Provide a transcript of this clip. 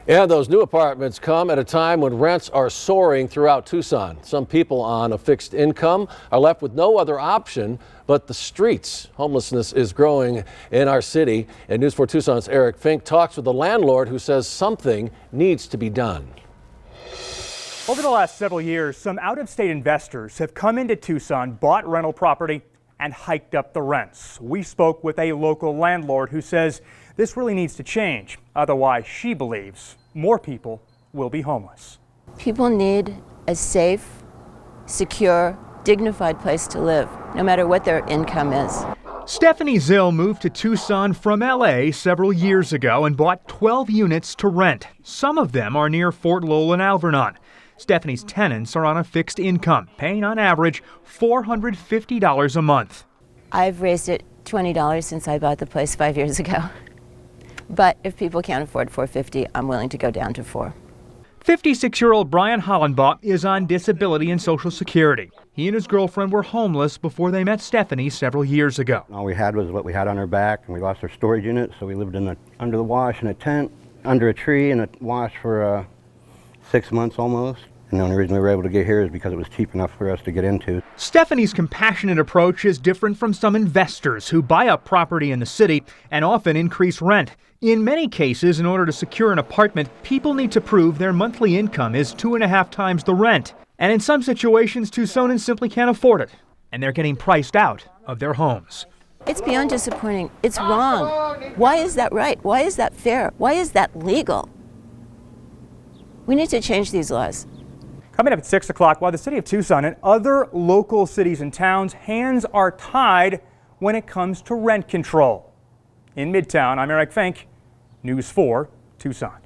And those new apartments come at a time when rents are soaring throughout Tucson. Some people on a fixed income are left with no other option but the streets. Homelessness is growing in our city. And News 4 Tucson's Eric Fink talks with the landlord who says something needs to be done. Over the last several years, some out-of-state investors have come into Tucson, bought rental property, and hiked up the rents. We spoke with a local landlord who says this really needs to change. Otherwise, she believes more people will be homeless. People need a safe, secure, dignified place to live, no matter what their income is. Stephanie Zill moved to Tucson from LA several years ago and bought 12 units to rent. Some of them are near Fort Lowell and Alvernon. Stephanie's tenants are on a fixed income, paying on average $450 a month. I've raised it $20 since I bought the place 5 years ago. But if people can't afford $450, I'm willing to go down to $4. 56-year-old Brian Hollenbaugh is on disability and Social Security. He and his girlfriend were homeless before they met Stephanie several years ago. All we had was what we had on our back, and we lost our storage unit, so we lived under the wash in a tent, under a tree in a wash for 6 months almost. And the only reason we were able to get here is because it was cheap enough for us to get into. Stephanie's compassionate approach is different from some investors who buy up property in the city and often increase rent. In many cases, in order to secure an apartment, people need to prove their monthly income is 2.5 times the rent. And in some situations, Tucsonans simply can't afford it, and they're getting priced out of their homes. It's beyond disappointing. It's wrong. Why is that right? Why is that fair? Why is that legal? We need to change these laws. Coming up at 6 o'clock, while the city of Tucson and other local cities and towns' hands are tied when it comes to rent control. In Midtown, I'm Eric Fink, News 4 Tucson.